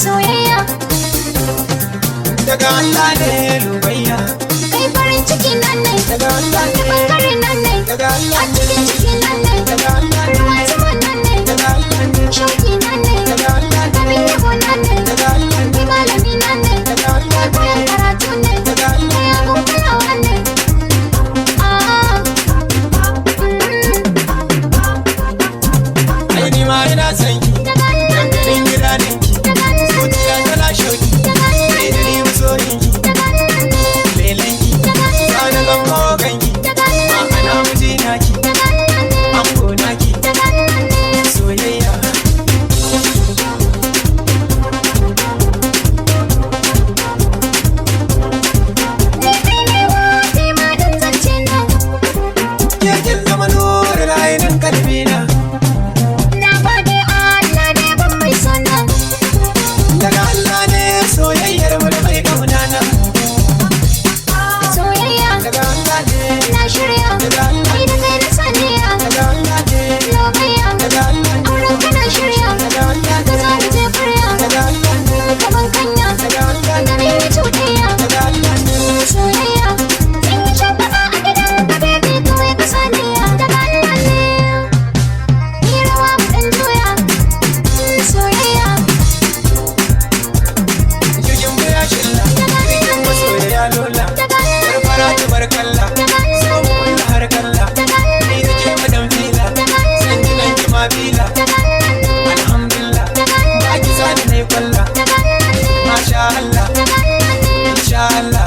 soyayya daga Allah ne Lubayya. kai farin ciki nan ne Daga Allah ta ne. bangare nan ne Daga Allah a cikin ciki nan ne Daga Allah ne. ruwan zuma nan ne Daga Allah ne. shauki nan ne Daga Allah ne. abin yabo nan ne Daga Allah ne. kai malami nan ne Daga Allah kai ne. koyon karatu ne Daga Allah kai abun kulawa ne ai ni ma ina son ki. Dankalin gida ne ki. Zuciya tana shauki. Kai da ni masoyin ki. Lelen ki. Sana gambo ganki. Ma'ana mijina ki. Ango na ki. Soyayya. Ke kin zama nurin ainin kalbina. Daga Allah ne soyayyar mu da mai kauna na. Daga Allah ne. Daga Allah ne. Daga Allah ne. Daga Allah ne. Daga Allah ne. Daga Allah ne. Daga Allah ne. Daga Allah ne. Jirgin mu ya shilla. Jirgin masoya ya lola. Yar fara ta barkalla. So mu kulla har kalla. Ni da ke madan fila. San ji nan ki ma fila. Alhamdulillah. Ba ki sani na yi kwalla. Masha Allah. Insha Allah.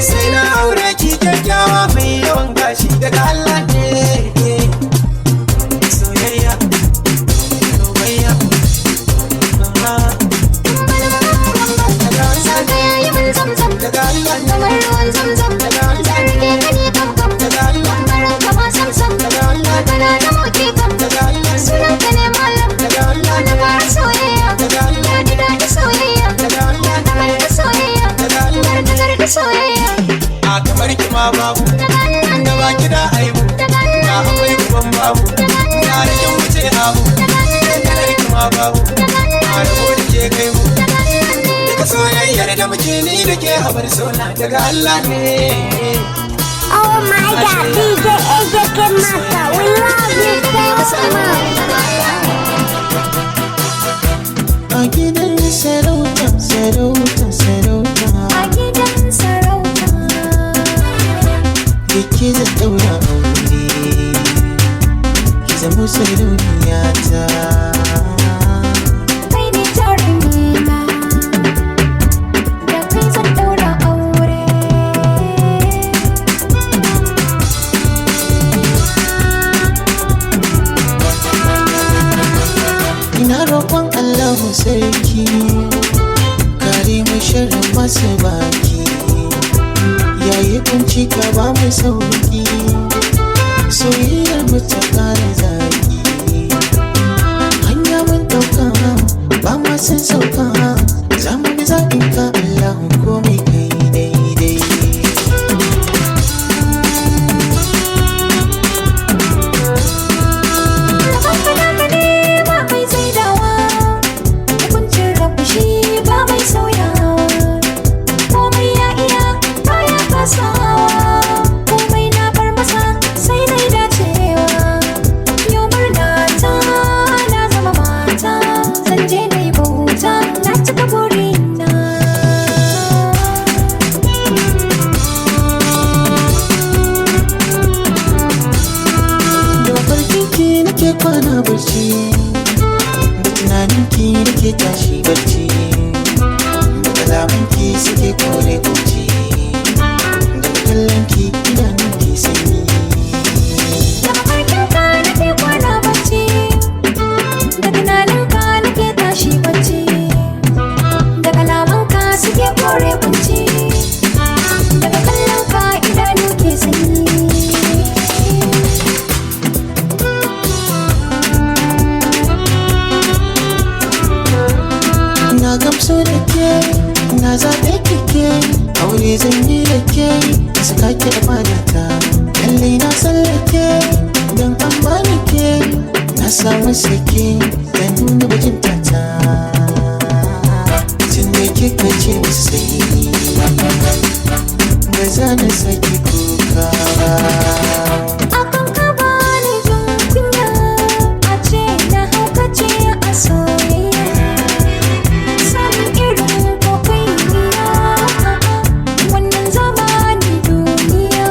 Sai na aure ki kyakkyawa mai yawan gashi. Daga Allah ne. Soyayya. Soyayya. Ah. Daga Allah ne. Daga Allah ne. Kamar ruwan zamzam, Daga Allah ne. zan rike gani kam kam. Daga Allah ne. Ɓangaren kama sam-sam, Daga Allah ne. kana da moke kam. Daga Allah ne. Sunan ka ne malam, Daga Allah wanda ne. fara soyayya. Daga Allah Ya ji daɗi soyayya, Daga Allah ne. kamar da soyayya, Daga Allah ne. gargagar da soyayya. A kamar ki ma babu. Daga Allah ne, Da ba ki da aibu. daga Da Allah ne, akwai uban babu. Da rikin wuce abu. Kalar ki ma babu. A rabo da ke kai mu. Duka soyayyar da muke ni da ke habar sona. Daga Allah ne. Oh my God, DJ AJK Master, we love you so much. A gidan sarauta, sarauta, sarauta. a gidan sarauta. Ki zan daura aure. Ki zama sarauniya ta. Kai ne jarumina, da kai zan ɗaura aure. Ina roƙon Allahu sarki kare mu sharrin masu baki yayi kunci ka ba mu sauki soyayyar mu ta ƙara zaki hanya mun ɗauka ba ma san sauka za mu bi zaɓin ka Allahu komai kai daidai. Ba mai saidawa, hukuncin rabu shi ba mai sauyawa. Komai ya iya baya kasawa, komai na bar masa sai dai dacewa. Yau murna ta na zama mata, zan je na yi bauta na cika burina. Da mafarkin ki nake kwana barci da tunanin ki nake tashi barci da kalaman ki suke kore kunci da kallon ki idanun ki sanyi Da mafarkinka nake kwana bacci, da tunaninka nake tashi bacci, da kalamanka suke kore kunci, daga kallonka idanu ke sanyi. na gamsu da ke na zaɓe kike aure zan yi da ke saka ki da fadata lalle na tsallake don an bani ke na samu sake da nuna bajinta ta kika ce sai ba za na saki kuka ba. Akan ka bani jin kunya, a ce na haukace a soyayya. Samun irin ko kai niya, wannan zamani duniya.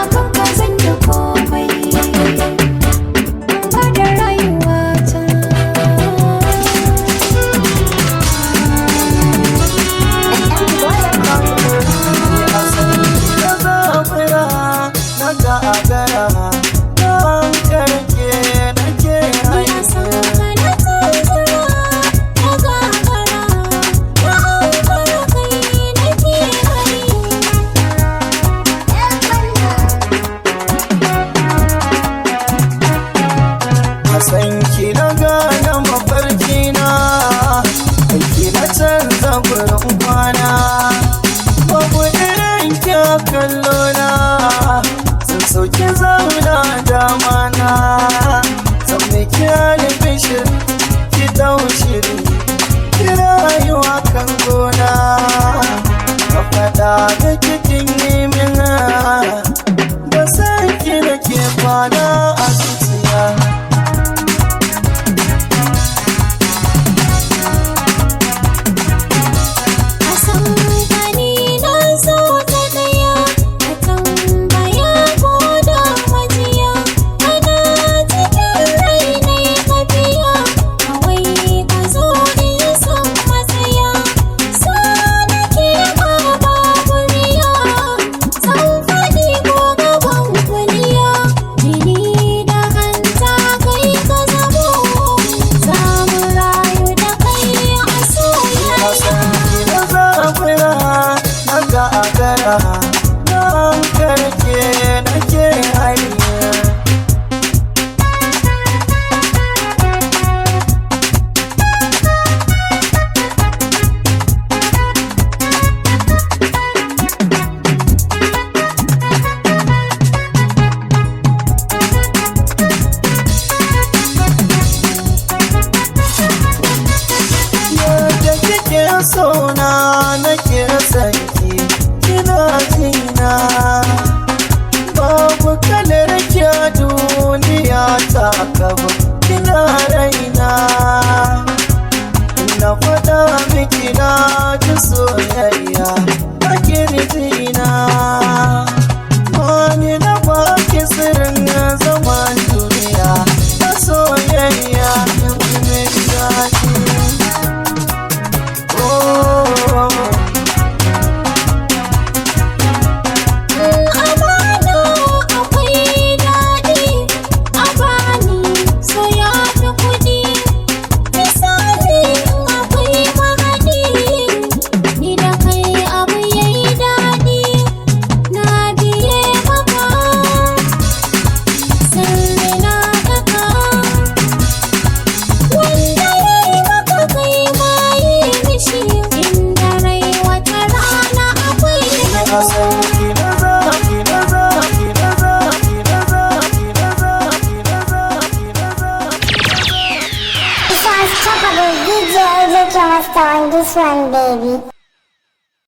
Akan ka zan yi komai, ba da rayuwata. Sanki na gane mafarki na, aiki na canza gurin kwana. Babu irin kya kallo na, sun sauke zauna dama na. Zan mai kyale bishir, ki dau shiri, ki rayuwa kan gona. Ka faɗa da kikin yi min, da sanki da ke kwana a zuciya. Nan karke nake hanya. Yadda kike sona nake sanki, kina jina. Babu kalar kya duniya ta kaba, kina raina. Na faɗa miki na ji soyayya a kirjina. Wani na baki sirrin zaman duniya, a soyayya in mai daɗi. DJ AJ Master on this one, baby.